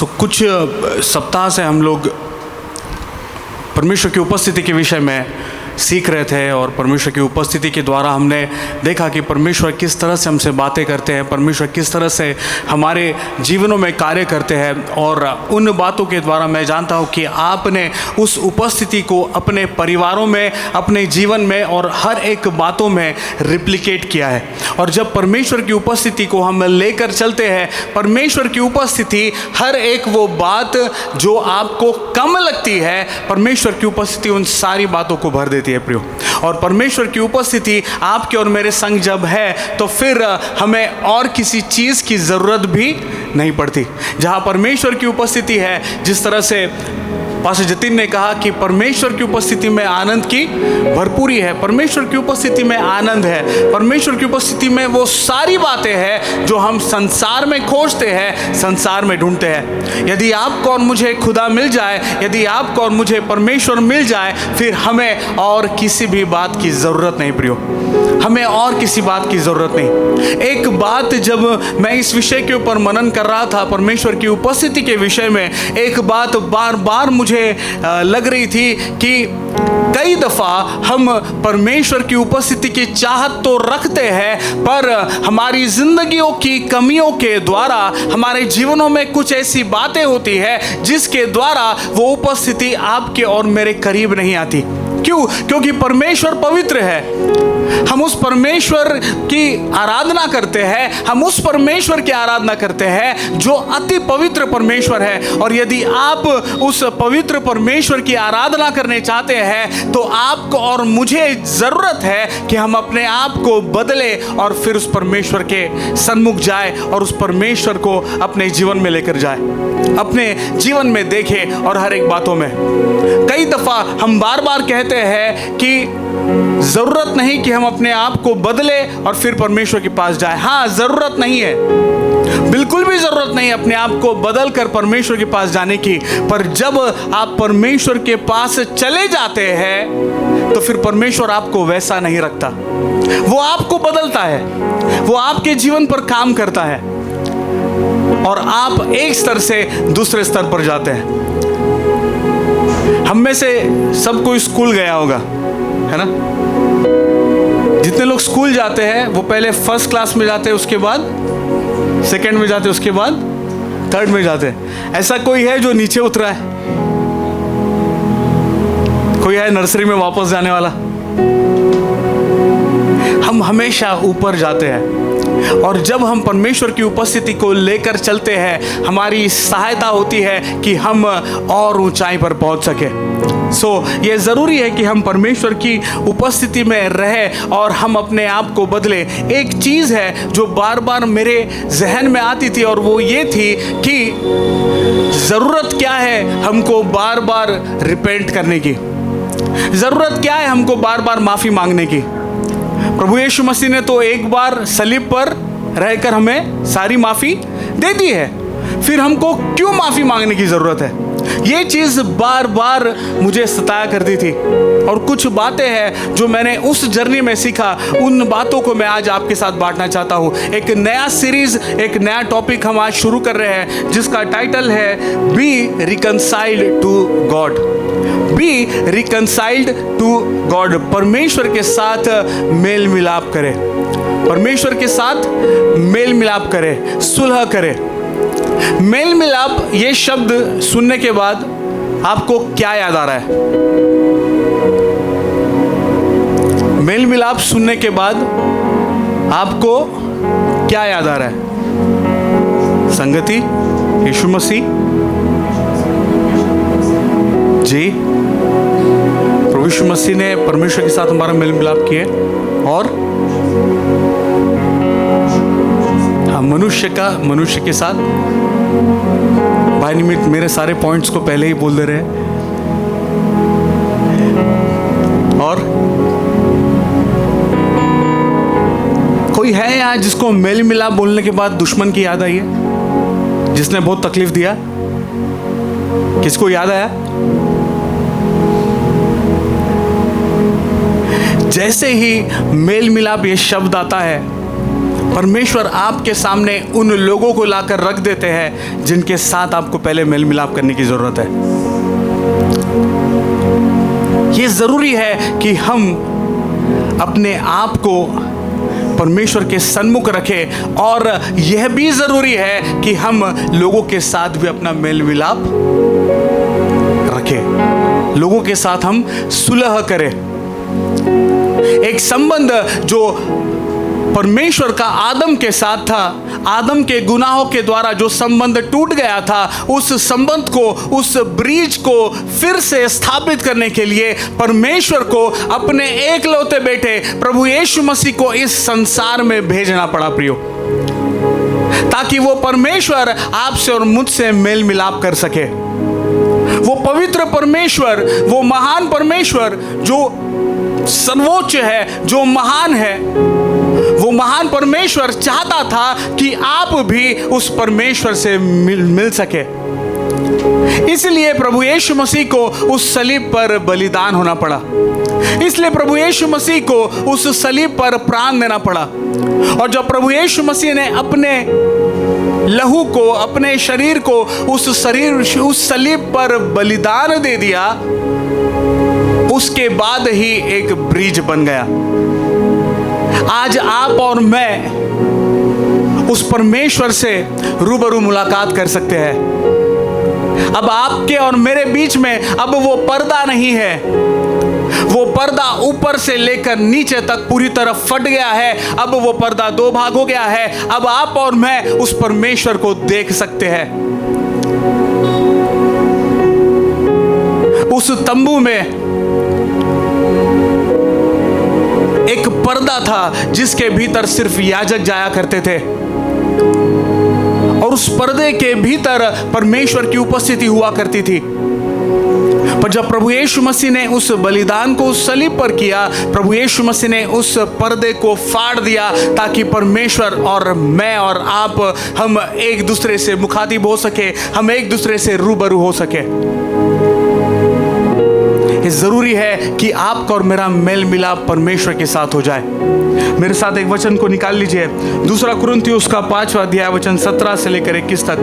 कुछ सप्ताह से हम लोग परमेश्वर की उपस्थिति के विषय में सीख रहे थे और परमेश्वर की उपस्थिति के द्वारा हमने देखा कि परमेश्वर किस तरह से हमसे बातें करते हैं, परमेश्वर किस तरह से हमारे जीवनों में कार्य करते हैं। और उन बातों के द्वारा मैं जानता हूँ कि आपने उस उपस्थिति को अपने परिवारों में, अपने जीवन में और हर एक बातों में रिप्लिकेट किया है। और जब परमेश्वर की उपस्थिति को हम लेकर चलते हैं, परमेश्वर की उपस्थिति हर एक वो बात जो आपको कम लगती है, परमेश्वर की उपस्थिति उन सारी बातों को भर देती है प्रियो। और परमेश्वर की उपस्थिति आपके और मेरे संग जब है तो फिर हमें और किसी चीज़ की ज़रूरत भी नहीं पड़ती। जहाँ परमेश्वर की उपस्थिति है, जिस तरह से पास्टर जतिन ने कहा कि परमेश्वर की उपस्थिति में आनंद की भरपूरी है, परमेश्वर की उपस्थिति में आनंद है, परमेश्वर की उपस्थिति में वो सारी बातें हैं जो हम संसार में खोजते हैं, संसार में ढूंढते हैं। यदि आपको और मुझे खुदा मिल जाए, यदि आपको और मुझे परमेश्वर मिल जाए, फिर हमें और किसी भी बात की ज़रूरत नहीं प्रियो, हमें और किसी बात की ज़रूरत नहीं। एक बात जब मैं इस विषय के ऊपर मनन कर रहा था, परमेश्वर की उपस्थिति के विषय में, एक बात बार बार मुझे लग रही थी कि कई दफ़ा हम परमेश्वर की उपस्थिति की चाहत तो रखते हैं, पर हमारी जिंदगियों की कमियों के द्वारा हमारे जीवनों में कुछ ऐसी बातें होती है जिसके द्वारा वो उपस्थिति आपके और मेरे करीब नहीं आती। क्यों? क्योंकि परमेश्वर पवित्र है। हम उस परमेश्वर की आराधना करते हैं, हम उस परमेश्वर की आराधना करते हैं जो अति पवित्र परमेश्वर है। और यदि आप उस पवित्र परमेश्वर की आराधना करने चाहते हैं तो आपको और मुझे ज़रूरत है कि हम अपने आप को बदले और फिर उस परमेश्वर के सन्मुख जाए और उस परमेश्वर को अपने जीवन में लेकर जाए, अपने जीवन में देखें। और हर एक बातों में कई दफ़ा हम बार बार कहते हैं कि ज़रूरत नहीं कि हम अपने आप को बदले और फिर परमेश्वर के पास जाए। हाँ, ज़रूरत नहीं है, बिल्कुल भी ज़रूरत नहीं अपने आप को बदल कर परमेश्वर के पास जाने की। पर जब आप परमेश्वर के पास चले जाते हैं तो फिर परमेश्वर आपको वैसा नहीं रखता, वो आपको बदलता है, वो आपके जीवन पर काम करता है और आप एक स्तर से दूसरे स्तर पर जाते हैं। हम में से सब कोई स्कूल गया होगा, है ना? जितने लोग स्कूल जाते हैं वो पहले फर्स्ट क्लास में जाते हैं, उसके बाद सेकंड में जाते हैं, उसके बाद थर्ड में जाते हैं। ऐसा कोई है जो नीचे उतरा है? कोई है नर्सरी में वापस जाने वाला? हम हमेशा ऊपर जाते हैं। और जब हम परमेश्वर की उपस्थिति को लेकर चलते हैं, हमारी सहायता होती है कि हम और ऊंचाई पर पहुंच सके। ये ज़रूरी है कि हम परमेश्वर की उपस्थिति में रहें और हम अपने आप को बदलें। एक चीज़ है जो बार बार मेरे जहन में आती थी और वो ये थी कि ज़रूरत क्या है हमको बार बार रिपेंट करने की, ज़रूरत क्या है हमको बार बार माफ़ी मांगने की। प्रभु यीशु मसीह ने तो एक बार सलीब पर रहकर हमें सारी माफ़ी दे दी है, फिर हमको क्यों माफ़ी मांगने की ज़रूरत है? ये चीज़ बार बार मुझे सताया करती थी। और कुछ बातें हैं जो मैंने उस जर्नी में सीखा, उन बातों को मैं आज आपके साथ बांटना चाहता हूँ। एक नया सीरीज़, एक नया टॉपिक हम आज शुरू कर रहे हैं जिसका टाइटल है be reconciled to God. Be reconciled to God, परमेश्वर के साथ मेल मिलाप करें, परमेश्वर के साथ मेल मिलाप करें, सुलह करें। मेल मिलाप ये शब्द सुनने के बाद आपको क्या याद आ रहा है? मेल मिलाप सुनने के बाद आपको क्या याद आ रहा है? संगति, यीशु मसीह जी, प्रभु यीशु मसीह ने परमेश्वर के साथ हमारा मेल मिलाप किए। और मनुष्य के साथ। भाई निमित मेरे सारे पॉइंट्स को पहले ही बोल दे रहे हैं। और कोई है यहाँ जिसको मेल मिलाप बोलने के बाद दुश्मन की याद आई है, जिसने बहुत तकलीफ दिया? किसको याद आया? जैसे ही मेल मिलाप ये शब्द आता है परमेश्वर आपके सामने उन लोगों को लाकर रख देते हैं जिनके साथ आपको पहले मेल मिलाप करने की जरूरत है। ये जरूरी है कि हम अपने आप को परमेश्वर के सन्मुख रखें, और यह भी जरूरी है कि हम लोगों के साथ भी अपना मेल मिलाप रखें, लोगों के साथ हम सुलह करें। एक संबंध जो परमेश्वर का आदम के साथ था, आदम के गुनाहों के द्वारा जो संबंध टूट गया था, उस संबंध को, उस ब्रिज को फिर से स्थापित करने के लिए परमेश्वर को अपने एकलौते बेटे प्रभु यीशु मसीह को इस संसार में भेजना पड़ा प्रियो, ताकि वो परमेश्वर आपसे और मुझसे मेल मिलाप कर सके। वो पवित्र परमेश्वर, वो महान परमेश्वर जो सर्वोच्च है, जो महान है, वो महान परमेश्वर चाहता था कि आप भी उस परमेश्वर से मिल सके। इसलिए प्रभु यीशु मसीह को उस सलीब पर बलिदान होना पड़ा, इसलिए प्रभु यीशु मसीह को उस सलीब पर प्राण देना पड़ा। और जब प्रभु यीशु मसीह ने अपने लहू को, अपने शरीर को उस सलीब पर बलिदान दे दिया, उसके बाद ही एक ब्रिज बन गया। आज आप और मैं उस परमेश्वर से रूबरू मुलाकात कर सकते हैं। अब आपके और मेरे बीच में अब वो पर्दा नहीं है, वो पर्दा ऊपर से लेकर नीचे तक पूरी तरह फट गया है। अब वो पर्दा दो भाग हो गया है। अब आप और मैं उस परमेश्वर को देख सकते हैं। उस तंबू में एक पर्दा था जिसके भीतर सिर्फ याजक जाया करते थे, और उस पर्दे के भीतर परमेश्वर की उपस्थिति हुआ करती थी। पर जब प्रभु यीशु मसीह ने उस बलिदान को उस सलीब पर किया, प्रभु यीशु मसीह ने उस पर्दे को फाड़ दिया, ताकि परमेश्वर और मैं और आप, हम एक दूसरे से मुखातिब हो सके, हम एक दूसरे से रूबरू हो सके। ये जरूरी है कि आपका और मेरा मेल मिलाप परमेश्वर के साथ हो जाए। मेरे साथ एक वचन को निकाल लीजिए, 2 कुरिन्थियों उसका 5वां अध्याय वचन 17 से लेकर 21 तक।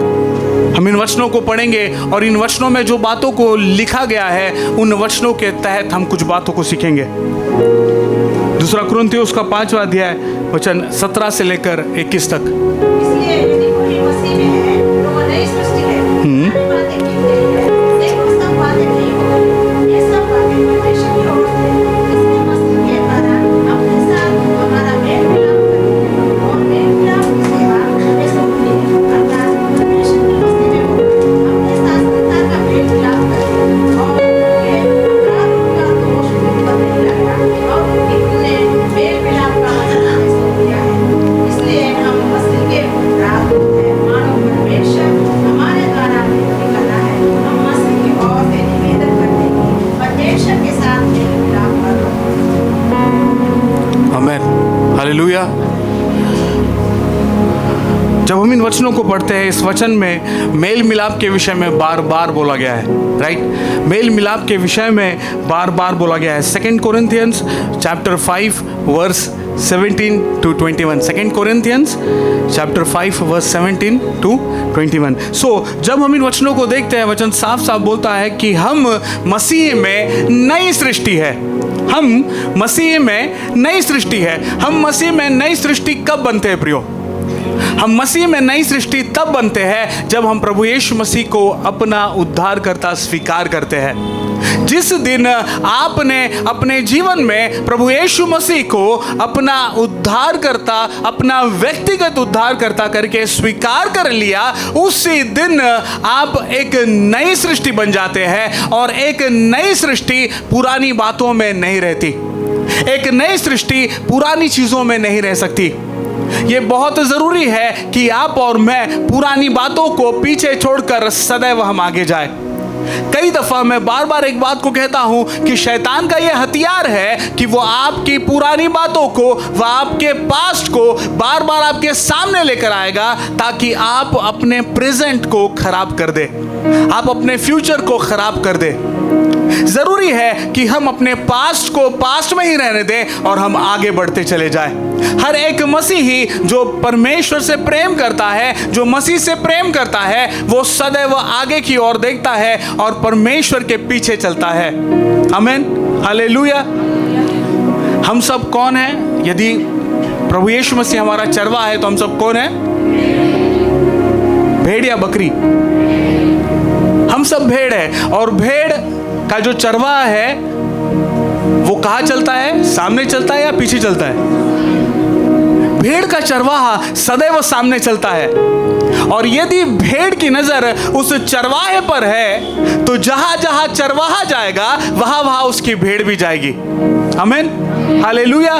हम इन वचनों को पढ़ेंगे और इन वचनों में जो बातों को लिखा गया है, उन वचनों के तहत हम कुछ बातों को सीखेंगे। 2 कुरिन्थियों उसका 5वां अध्याय वचन 17 से लेकर 21 तक। हालेलुया। जब हम इन वचनों को पढ़ते हैं, इस वचन में मेल मिलाप के विषय में बार बार बोला गया है, राइट। मेल मिलाप के विषय में बार बार बोला गया है। 2 Corinthians chapter 5 verse 17 to 21। 2 Corinthians chapter 5 verse 17 to 21। So जब हम इन वचनों को देखते हैं, वचन साफ साफ बोलता है कि हम मसीह में नई सृष्टि है। हम मसीह में नई सृष्टि है। हम मसीह में नई सृष्टि कब बनते हैं प्रियो? हम मसीह में नई सृष्टि तब बनते हैं जब हम प्रभु यीशु मसीह को अपना उद्धारकर्ता स्वीकार करते हैं। जिस दिन आपने अपने जीवन में प्रभु यीशु मसीह को अपना उद्धारकर्ता, अपना व्यक्तिगत उद्धारकर्ता करके स्वीकार कर लिया, उसी दिन आप एक नई सृष्टि बन जाते हैं। और एक नई सृष्टि पुरानी बातों में नहीं रहती, एक नई सृष्टि पुरानी चीजों में नहीं रह सकती। ये बहुत जरूरी है कि आप और मैं पुरानी बातों को पीछे छोड़कर सदैव हम आगे जाए। कई दफा मैं बार बार एक बात को कहता हूं कि शैतान का यह हथियार है कि वो आपकी पुरानी बातों को, वह आपके पास्ट को बार बार आपके सामने लेकर आएगा, ताकि आप अपने प्रेजेंट को खराब कर दे, आप अपने फ्यूचर को खराब कर दे। जरूरी है कि हम अपने पास्ट को पास्ट में ही रहने दें और हम आगे बढ़ते चले जाएं। हर एक मसीही जो परमेश्वर से प्रेम करता है, जो मसीह से प्रेम करता है, वो सदैव आगे की ओर देखता है और परमेश्वर के पीछे चलता है। आमीन, हालेलुया। हम सब कौन हैं? यदि प्रभु यीशु मसीह हमारा चरवा है तो हम सब कौन हैं? भेड़ या बकरी? हम सब भेड़ है। और भेड़ का जो चरवाहा है वो कहाँ चलता है? सामने चलता है या पीछे चलता है? भेड़ का चरवाहा सदैव सामने चलता है। और यदि भेड़ की नजर उस चरवाहे पर है तो जहां जहां चरवाहा जाएगा वहां वहां उसकी भेड़ भी जाएगी। आमीन, हालेलुया।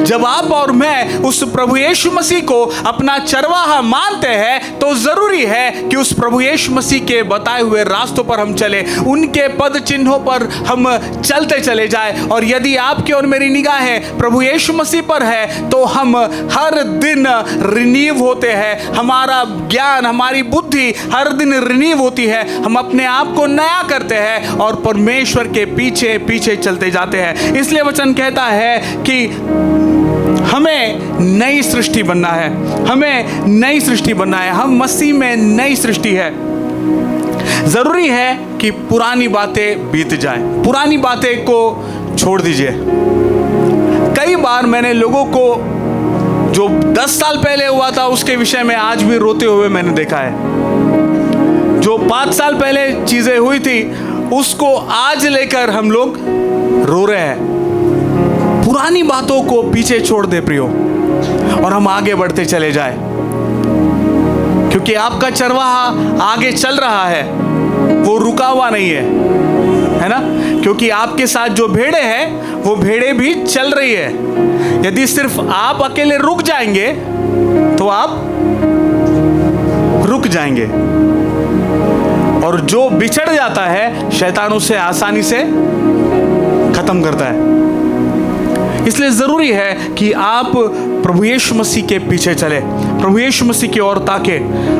जब आप और मैं उस प्रभु यीशु मसीह को अपना चरवाहा मानते हैं तो जरूरी है कि उस प्रभु यीशु मसीह के बताए हुए रास्तों पर हम चले, उनके पद चिन्हों पर हम चलते चले जाए। और यदि आपकी और मेरी निगाहें प्रभु यीशु मसीह पर है तो हम हर दिन रिन्यू होते हैं, हमारा ज्ञान, हमारी बुद्धि हर दिन रिन्यू होती है, हम अपने आप को नया करते हैं और परमेश्वर के पीछे पीछे चलते जाते हैं। इसलिए वचन कहता है कि हमें नई सृष्टि बनना है, हमें नई सृष्टि बनना है, हम मसीह में नई सृष्टि है। जरूरी है कि पुरानी बातें बीत जाएं, पुरानी बातें को छोड़ दीजिए। कई बार मैंने लोगों को जो 10 साल पहले हुआ था उसके विषय में आज भी रोते हुए मैंने देखा है। जो 5 साल पहले चीजें हुई थी उसको आज लेकर हम लोग रो रहे हैं। पुरानी बातों को पीछे छोड़ दे प्रियो और हम आगे बढ़ते चले जाए, क्योंकि आपका चरवाहा आगे चल रहा है, वो रुका हुआ नहीं है ना? क्योंकि आपके साथ जो भेड़े हैं वो भेड़े भी चल रही है। यदि सिर्फ आप अकेले रुक जाएंगे तो आप रुक जाएंगे, और जो बिछड़ जाता है शैतान उसे आसानी से खत्म करता है। इसलिए जरूरी है कि आप प्रभु यीशु मसीह के पीछे चले, प्रभु यीशु मसीह की ओर ताके,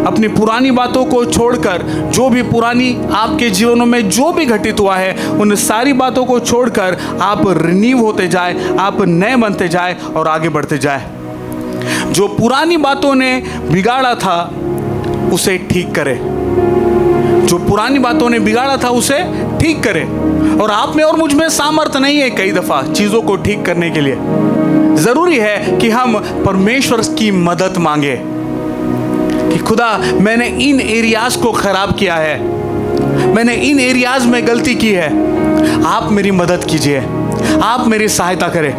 अपनी पुरानी बातों को छोड़कर, जो भी पुरानी आपके जीवनों में जो भी घटित हुआ है उन सारी बातों को छोड़कर आप रिन्यू होते जाए, आप नए बनते जाए और आगे बढ़ते जाए। जो पुरानी बातों ने बिगाड़ा था उसे ठीक करे, जो पुरानी बातों ने बिगाड़ा था उसे ठीक करे। और आप में और मुझ में सामर्थ्य नहीं है कई दफा चीजों को ठीक करने के लिए। जरूरी है कि हम परमेश्वर की मदद मांगे कि खुदा मैंने इन एरियाज को खराब किया है, मैंने इन एरियाज में गलती की है, आप मेरी मदद कीजिए, आप मेरी सहायता करें।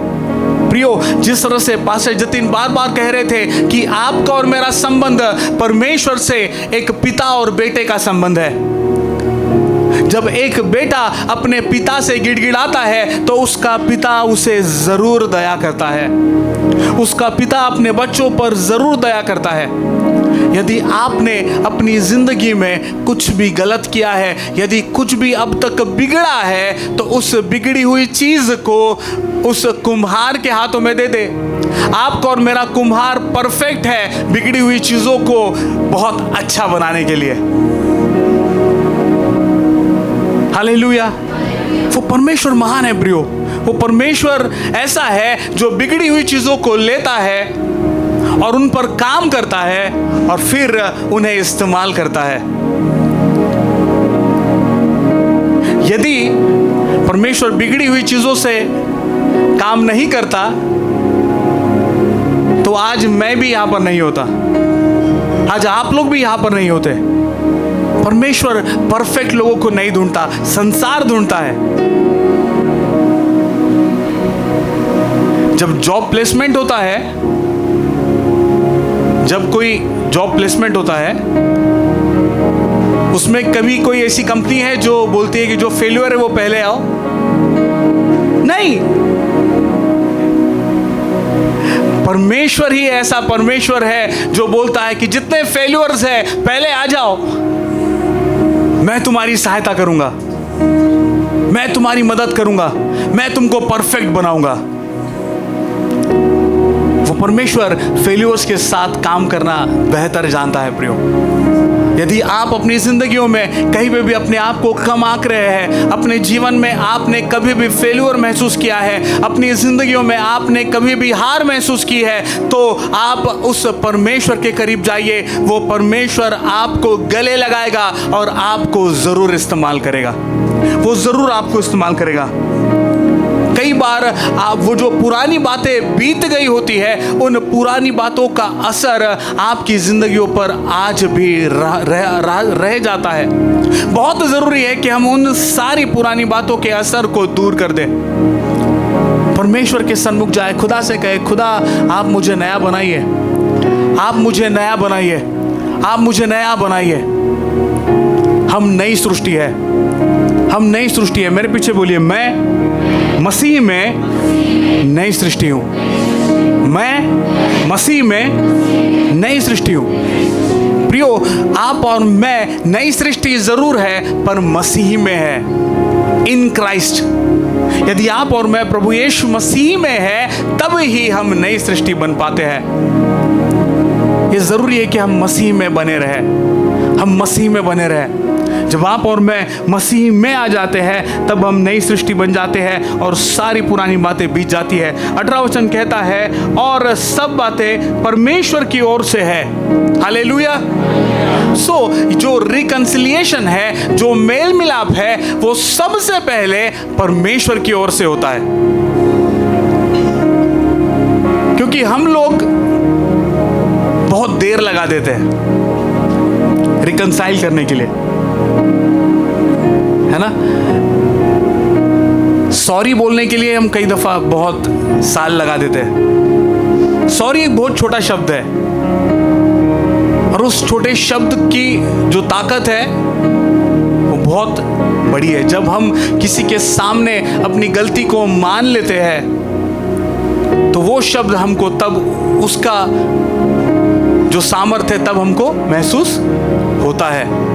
प्रियो, जिस तरह से पास्टर जतिन बार बार कह रहे थे कि आपका और मेरा संबंध परमेश्वर से एक पिता और बेटे का संबंध है। जब एक बेटा अपने पिता से गिड़गिड़ाता है तो उसका पिता उसे जरूर दया करता है, उसका पिता अपने बच्चों पर जरूर दया करता है। यदि आपने अपनी जिंदगी में कुछ भी गलत किया है, यदि कुछ भी अब तक बिगड़ा है, तो उस बिगड़ी हुई चीज को उस कुम्हार के हाथों में दे दे। आपका और मेरा कुम्हार परफेक्ट है बिगड़ी हुई चीजों को बहुत अच्छा बनाने के लिए। हालेलुया। वो परमेश्वर महान है प्रियो, वो परमेश्वर ऐसा है जो बिगड़ी हुई चीजों को लेता है और उन पर काम करता है और फिर उन्हें इस्तेमाल करता है। यदि परमेश्वर बिगड़ी हुई चीजों से काम नहीं करता तो आज मैं भी यहां पर नहीं होता, आज आप लोग भी यहां पर नहीं होते। परमेश्वर परफेक्ट लोगों को नहीं ढूंढता, संसार ढूंढता है। जब जॉब प्लेसमेंट होता है, जब कोई जॉब प्लेसमेंट होता है, उसमें कभी कोई ऐसी कंपनी है जो बोलती है कि जो फेल्यूर है वो पहले आओ? नहीं, परमेश्वर ही ऐसा परमेश्वर है जो बोलता है कि जितने फेल्यूर्स है पहले आ जाओ, मैं तुम्हारी सहायता करूंगा, मैं तुम्हारी मदद करूंगा, मैं तुमको परफेक्ट बनाऊंगा। वो परमेश्वर फेल्योर्स के साथ काम करना बेहतर जानता है प्रियो। यदि आप अपनी जिंदगियों में कहीं पे भी अपने आप को कम आंक रहे हैं, अपने जीवन में आपने कभी भी फेल्योर महसूस किया है, अपनी जिंदगियों में आपने कभी भी हार महसूस की है, तो आप उस परमेश्वर के करीब जाइए। वो परमेश्वर आपको गले लगाएगा और आपको जरूर इस्तेमाल करेगा। वो जरूर आपको इस्तेमाल करेगा। कई बार आप वो जो पुरानी बातें बीत गई होती है, उन पुरानी बातों का असर आपकी जिंदगियों पर आज भी रह जाता है। बहुत ज़रूरी है कि हम उन सारी पुरानी बातों के असर को दूर कर दें। परमेश्वर के सन्मुख जाए, खुदा से कहे, खुदा आप मुझे नया बनाइए, आप मुझे नया बनाइए, आप मुझे नया बनाइए। हम नई सृष्टि है, हम नई सृष्टि है। मेरे पीछे बोलिए, मैं मसीह में नई सृष्टि हूँ। मैं मसीह में नई सृष्टि हूँ। प्रियो, आप और मैं नई सृष्टि जरूर है, पर मसीह में है, इन क्राइस्ट। यदि आप और मैं प्रभु यीशु मसीह में है, तब ही हम नई सृष्टि बन पाते हैं। ये जरूरी है कि हम मसीह में बने रहे, हम मसीह में बने रहे। जब आप और मैं मसीह में आ जाते हैं, तब हम नई सृष्टि बन जाते हैं और सारी पुरानी बातें बीत जाती है। 18 वचन कहता है, और सब बातें परमेश्वर की ओर से है। हालेलुया। सो जो रिकंसिलिएशन है, जो मेल मिलाप है, वो सबसे पहले परमेश्वर की ओर से होता है। क्योंकि हम लोग बहुत देर लगा देते हैं रिकंसाइल करने के लिए, है ना। सॉरी बोलने के लिए हम कई दफा बहुत साल लगा देते हैं। सॉरी एक बहुत छोटा शब्द है, और उस छोटे शब्द की जो ताकत है वो बहुत बड़ी है। जब हम किसी के सामने अपनी गलती को मान लेते हैं, तो वो शब्द हमको तब उसका जो सामर्थ्य है तब हमको महसूस होता है।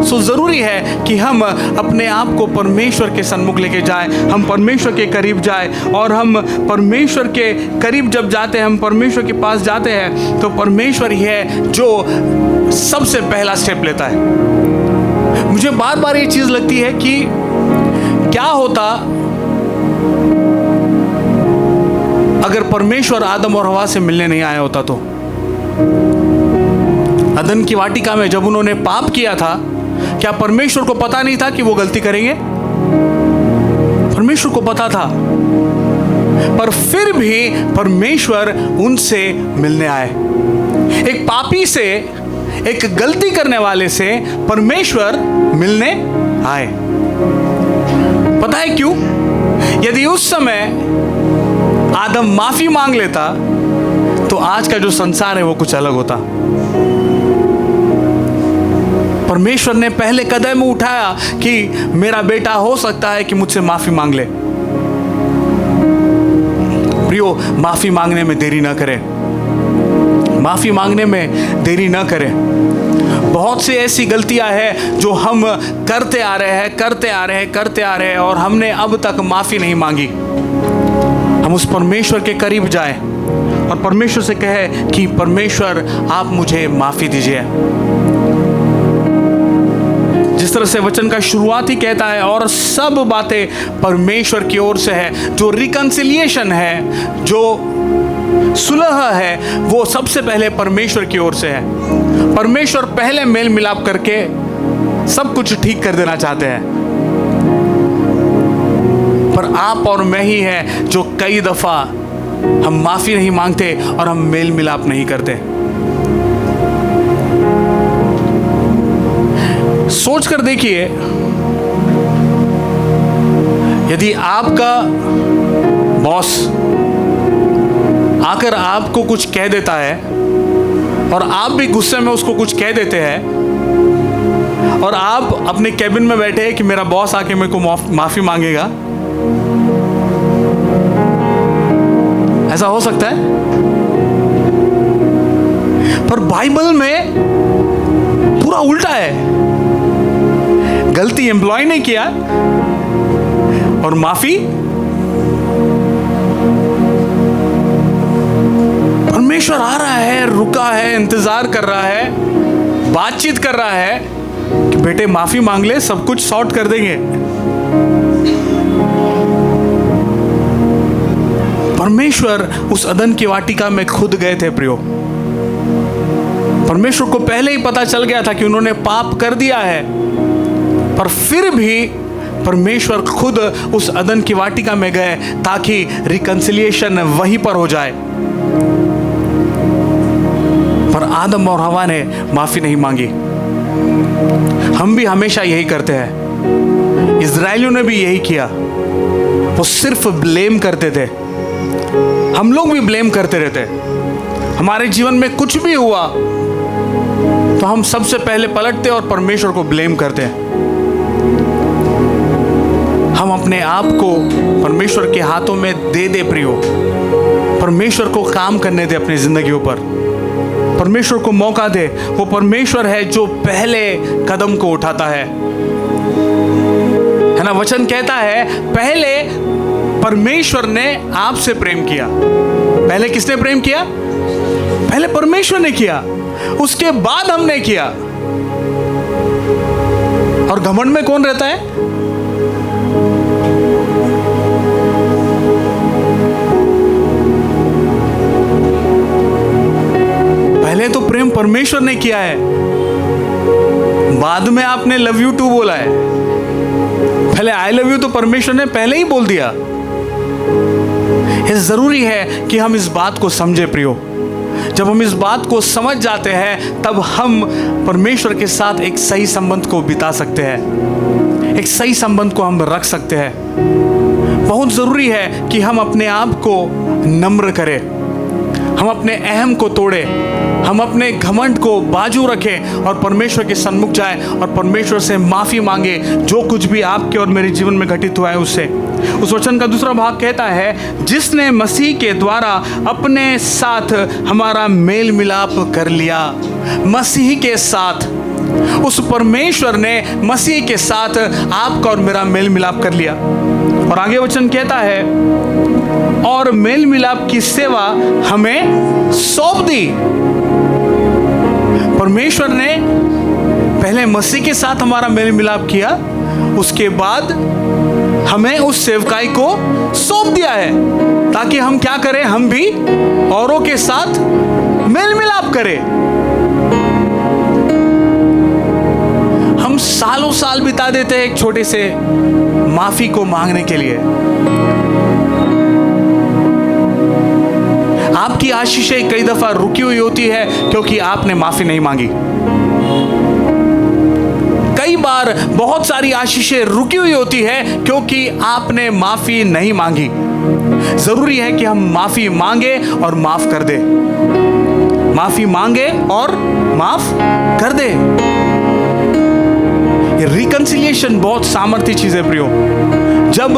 सो जरूरी है कि हम अपने आप को परमेश्वर के सन्मुख लेके जाएं, हम परमेश्वर के करीब जाएं। और हम परमेश्वर के करीब जब जाते हैं, हम परमेश्वर के पास जाते हैं, तो परमेश्वर ही है जो सबसे पहला स्टेप लेता है। मुझे बार बार ये चीज लगती है कि क्या होता अगर परमेश्वर आदम और हवा से मिलने नहीं आया होता। तो अदन की वाटिका में जब उन्होंने पाप किया था, क्या परमेश्वर को पता नहीं था कि वो गलती करेंगे? परमेश्वर को पता था, पर फिर भी परमेश्वर उनसे मिलने आए। एक पापी से, एक गलती करने वाले से परमेश्वर मिलने आए। पता है क्यों? यदि उस समय आदम माफी मांग लेता, तो आज का जो संसार है वो कुछ अलग होता। परमेश्वर ने पहले कदम उठाया कि मेरा बेटा हो सकता है कि मुझसे माफी मांग ले। प्रियो, माफी मांगने में देरी ना करें, माफी मांगने में देरी ना करें। बहुत सी ऐसी गलतियां हैं जो हम करते आ रहे हैं और हमने अब तक माफी नहीं मांगी। हम उस परमेश्वर के करीब जाएं और परमेश्वर से कहे कि परमेश्वर आप मुझे माफी दीजिए। जिस तरह से वचन का शुरुआत ही कहता है, और सब बातें परमेश्वर की ओर से है। जो रिकंसिलिएशन है, जो सुलह है, वो सबसे पहले परमेश्वर की ओर से है। परमेश्वर पहले मेल मिलाप करके सब कुछ ठीक कर देना चाहते हैं, पर आप और मैं ही है जो कई दफा हम माफी नहीं मांगते और हम मेल मिलाप नहीं करते। सोच कर देखिए, यदि आपका बॉस आकर आपको कुछ कह देता है और आप भी गुस्से में उसको कुछ कह देते हैं, और आप अपने कैबिन में बैठे हैं कि मेरा बॉस आके मेरे को माफी मांगेगा, ऐसा हो सकता है? पर बाइबल में पूरा उल्टा है। गलती एम्प्लॉय ने किया और माफी परमेश्वर आ रहा है, रुका है, इंतजार कर रहा है, बातचीत कर रहा है कि बेटे माफी मांग ले, सब कुछ सॉर्ट कर देंगे। परमेश्वर उस अदन की वाटिका में खुद गए थे प्रियो। परमेश्वर को पहले ही पता चल गया था कि उन्होंने पाप कर दिया है, पर फिर भी परमेश्वर खुद उस अदन की वाटिका में गए ताकि रिकंसिलिएशन वहीं पर हो जाए। पर आदम और हवा ने माफी नहीं मांगी। हम भी हमेशा यही करते हैं। इजराइलियों ने भी यही किया। वो सिर्फ ब्लेम करते थे। हम लोग भी ब्लेम करते रहते। हमारे जीवन में कुछ भी हुआ तो हम सबसे पहले पलटते और परमेश्वर को ब्लेम करते हैं। हम अपने आप को परमेश्वर के हाथों में दे दे प्रियो। परमेश्वर को काम करने दे अपनी जिंदगियों पर। परमेश्वर को मौका दे। वो परमेश्वर है जो पहले कदम को उठाता है ना। वचन कहता है पहले परमेश्वर ने आपसे प्रेम किया। पहले किसने प्रेम किया? पहले परमेश्वर ने किया, उसके बाद हमने किया। और घमंड में कौन रहता है? पहले तो प्रेम परमेश्वर ने किया है, बाद में आपने लव यू टू बोला है। पहले आई लव यू तो परमेश्वर ने पहले ही बोल दिया। ये जरूरी है कि हम इस बात को समझे प्रियो। जब हम इस बात को समझ जाते हैं तब हम परमेश्वर के साथ एक सही संबंध को बिता सकते हैं, एक सही संबंध को हम रख सकते हैं। बहुत जरूरी है कि हम अपने आप को नम्र करें, हम अपने अहम को तोड़े, हम अपने घमंड को बाजू रखें और परमेश्वर के सन्मुख जाए और परमेश्वर से माफी मांगे जो कुछ भी आपके और मेरे जीवन में घटित हुआ है उससे। उस वचन का दूसरा भाग कहता है जिसने मसीह के द्वारा अपने साथ हमारा मेल मिलाप कर लिया। मसीह के साथ, उस परमेश्वर ने मसीह के साथ आपका और मेरा मेल मिलाप कर लिया। और आगे वचन कहता है और मेल मिलाप की सेवा हमें सौंप दी। परमेश्वर ने पहले मसीह के साथ हमारा मेल मिलाप किया, उसके बाद हमें उस सेवकाई को सौंप दिया है ताकि हम क्या करें? हम भी औरों के साथ मेल मिलाप करें। हम सालों साल बिता देते हैं एक छोटे से माफी को मांगने के लिए। आपकी आशीषें कई दफा रुकी हुई होती है क्योंकि आपने माफी नहीं मांगी। कई बार बहुत सारी आशीषें रुकी हुई होती है क्योंकि आपने माफी नहीं मांगी। जरूरी है कि हम माफी मांगे और माफ कर दे। माफी मांगे और माफ कर दे। रिकंसिलिएशन बहुत सामर्थ्य चीज है प्रियो। जब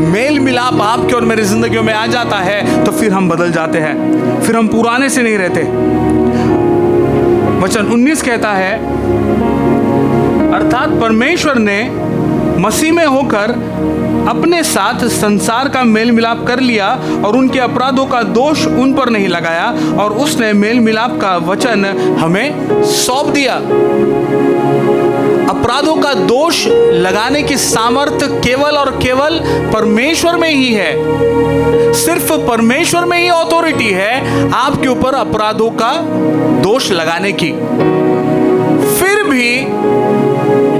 मेल मिलाप आपके और मेरे जिंदगियों में आ जाता है तो फिर हम बदल जाते हैं, फिर हम पुराने से नहीं रहते। वचन 19 कहता है अर्थात परमेश्वर ने मसीह में होकर अपने साथ संसार का मेल मिलाप कर लिया और उनके अपराधों का दोष उन पर नहीं लगाया और उसने मेल मिलाप का वचन हमें सौंप दिया। अपराधों का दोष लगाने की सामर्थ्य केवल और केवल परमेश्वर में ही है। सिर्फ परमेश्वर में ही अथॉरिटी है आपके ऊपर अपराधों का दोष लगाने की। फिर भी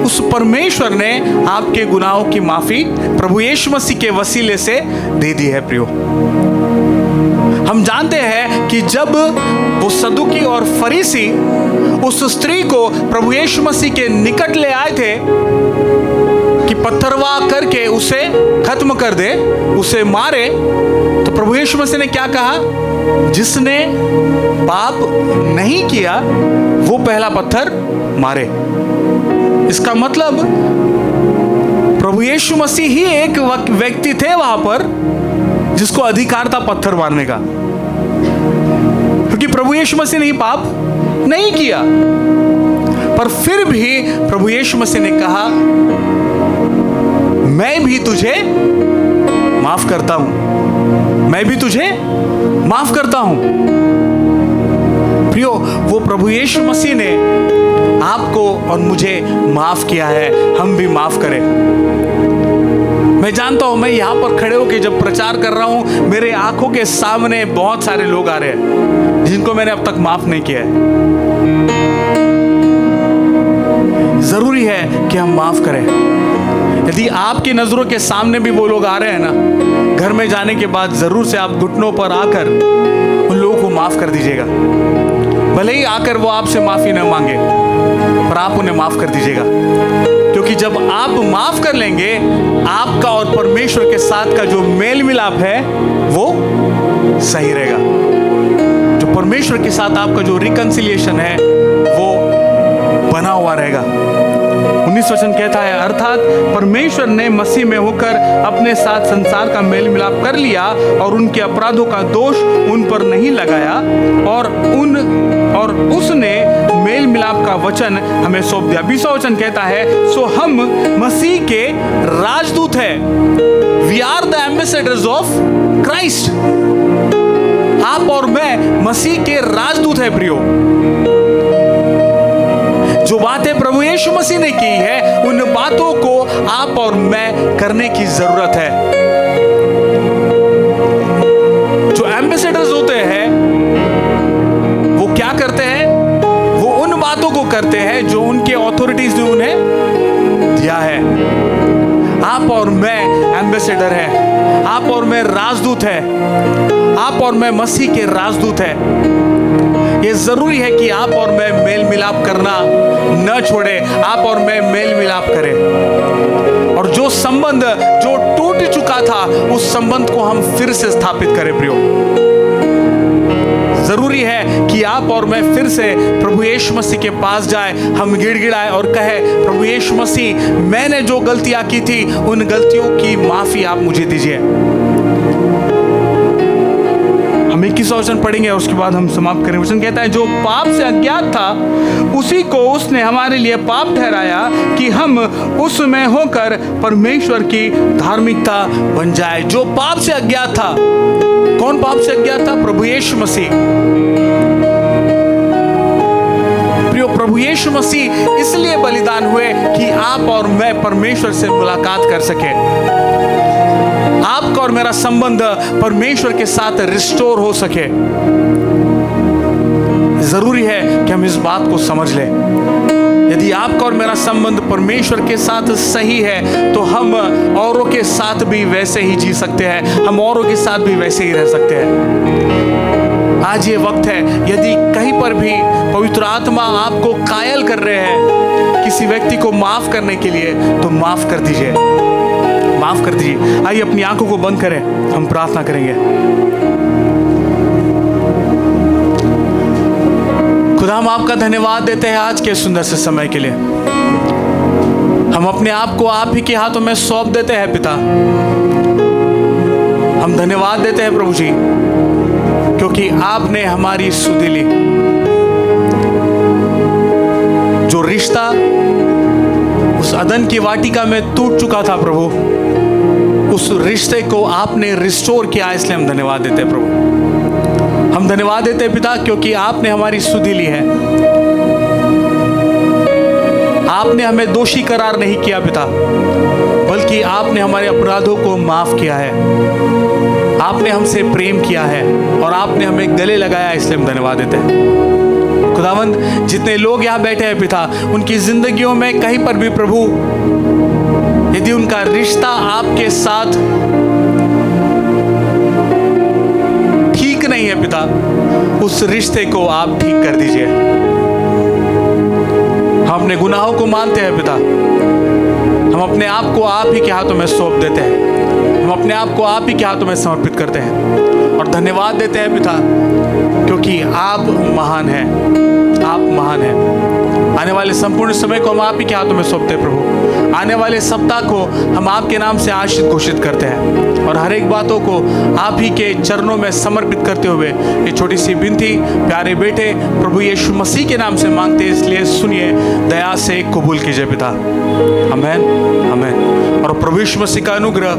उस परमेश्वर ने आपके गुनाहों की माफी प्रभु यीशु मसीह के वसीले से दे दी है प्रियो। हम जानते हैं कि जब वो सदुकी और फरीसी उस स्त्री को प्रभु यीशु मसीह के निकट ले आए थे कि पत्थरवाह करके उसे खत्म कर दे, उसे मारे, तो प्रभु यीशु मसीह ने क्या कहा? जिसने पाप नहीं किया वो पहला पत्थर मारे। इसका मतलब प्रभु यीशु मसीह ही एक व्यक्ति थे वहां पर जिसको अधिकार था पत्थर मारने का, क्योंकि प्रभु यीशु मसीह ने ही पाप नहीं किया। पर फिर भी प्रभु यीशु मसीह ने कहा मैं भी तुझे माफ करता हूं, मैं भी तुझे माफ करता हूं। प्रियो, वो प्रभु यीशु मसीह ने आपको और मुझे माफ किया है, हम भी माफ करें। मैं जानता हूं, मैं यहां पर खड़े होकर जब प्रचार कर रहा हूं, मेरे आंखों के सामने बहुत सारे लोग आ रहे हैं जिनको मैंने अब तक माफ नहीं किया है। जरूरी है कि हम माफ करें। यदि आपकी नजरों के सामने भी वो लोग आ रहे हैं ना, घर में जाने के बाद जरूर से आप घुटनों पर आकर उन लोगों को माफ कर दीजिएगा। भले ही आकर वो आपसे माफी न मांगे, पर आप उन्हें माफ कर दीजिएगा, क्योंकि जब आप माफ कर लेंगे, आपका और परमेश्वर के साथ का जो मेल मिलाप है वो सही रहेगा। जो परमेश्वर के साथ आपका जो रिकंसिलिएशन है वो बना हुआ रहेगा। 19 वचन कहता है, अर्थात परमेश्वर ने मसीह में होकर अपने साथ संसार का मेल मिलाप कर लिया और उनके अपराधों का दोष उन पर नहीं लगाया, और उसने मेल मिलाप का वचन हमें सौंप दिया। 20 वचन कहता है, सो हम मसीह के राजदूत हैं। We are the ambassadors of Christ. आप और मैं मसीह के राजदूत हैं प्रियो। जो बातें प्रभु यीशु मसीह ने की है, उन बातों को आप और मैं करने की जरूरत है। जो एम्बेसडर्स होते हैं वो क्या करते हैं? वो उन बातों को करते हैं जो उनके अथॉरिटीज ने उन्हें दिया है। आप और मैं एम्बेसडर हैं, आप और मैं राजदूत हैं, आप और मैं मसीह के राजदूत हैं। ये जरूरी है कि आप और मैं मेल मिलाप करना न छोड़े, आप और मैं मेल मिलाप करें, और जो संबंध जो टूट चुका था उस संबंध को हम फिर से स्थापित करें प्रियो। जरूरी है कि आप और मैं फिर से प्रभु यीशु मसीह के पास जाए, हम गिड़गिड़ाए और कहे, प्रभु यीशु मसीह, मैंने जो गलतियां की थी उन गलतियों की माफी आप मुझे दीजिए। हम 21 वचन पढ़ेंगे और उसके बाद हम समाप्त करेंगे। वचन कहता है, जो पाप से अज्ञात था उसी को उसने हमारे लिए पाप ठहराया कि हम उसमें होकर परमेश्वर की धार्मिकता बन जाए। जो पाप से अज्ञात था, कौन पाप से अज्ञात था? प्रभु यीशु मसीह। प्रियो, प्रभु यीशु मसीह इसलिए बलिदान हुए कि आप और मैं परमेश्वर से मुलाकात कर सके, आपका और मेरा संबंध परमेश्वर के साथ रिस्टोर हो सके। जरूरी है कि हम इस बात को समझ लें। यदि आपका और मेरा संबंध परमेश्वर के साथ सही है तो हम औरों के साथ भी वैसे ही जी सकते हैं, हम औरों के साथ भी वैसे ही रह सकते हैं। आज ये वक्त है, यदि कहीं पर भी पवित्र आत्मा आपको कायल कर रहे हैं किसी व्यक्ति को माफ करने के लिए, तो माफ कर दीजिए, माफ कर दीजिए। आइए अपनी आंखों को बंद करें, हम प्रार्थना करेंगे। खुदा, हम आपका धन्यवाद देते हैं आज के सुंदर से समय के लिए। हम अपने आप को आप ही के हाथों में सौंप देते हैं पिता। हम धन्यवाद देते हैं प्रभु जी, क्योंकि आपने हमारी सुधि ली। जो रिश्ता उस अदन की वाटिका में टूट चुका था प्रभु, उस रिश्ते को आपने रिस्टोर किया, इसलिए हम धन्यवाद देते हैं प्रभु। हम धन्यवाद देते हैं पिता, क्योंकि आपने हमारी सुधि ली है। आपने हमें दोषी करार नहीं किया पिता, बल्कि आपने हमारे अपराधों को माफ किया है। आपने हमसे प्रेम किया है और आपने हमें गले लगाया, इसलिए हम धन्यवाद देते हैं। खुदावंद, जितने लोग यहाँ बैठे हैं पिता, उनकी जिंदगियों में कहीं पर भी प्रभु यदि उनका रिश्ता आपके साथ ठीक नहीं है पिता, उस रिश्ते को आप ठीक कर दीजिए। हम अपने गुनाहों को मानते हैं पिता, हम अपने आप को आप ही के हाथों में सौंप देते हैं, हम अपने आप को आप ही के हाथों में समर्पित करते हैं और धन्यवाद देते हैं पिता, क्योंकि आप महान हैं, आप महान हैं। आने वाले संपूर्ण समय को हम आप ही के हाथों में सौंपते हैं प्रभु। आने वाले सप्ताह को हम आपके नाम से आशीष घोषित करते हैं और और हर एक बातों को आप ही के चरणों में समर्पित करते हुए ये छोटी सी विनती प्यारे बेटे प्रभु यीशु मसीह के नाम से मांगते हैं, इसलिए सुनिए, दया से कबूल कीजिए पिता। आमेन, आमेन। और प्रभु यीशु मसीह का अनुग्रह,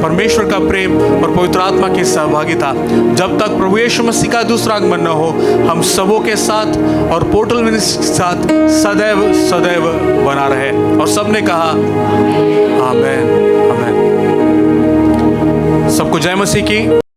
परमेश्वर का प्रेम और पवित्र आत्मा की सहभागिता जब तक प्रभु यीशु मसीह का दूसरा आगमन न हो हम सबों के साथ और पोर्टल मिनिस्ट्री के साथ सदैव सदैव बना रहे। और सबने कहा आमेन, आमेन। सबको जय मसीह की।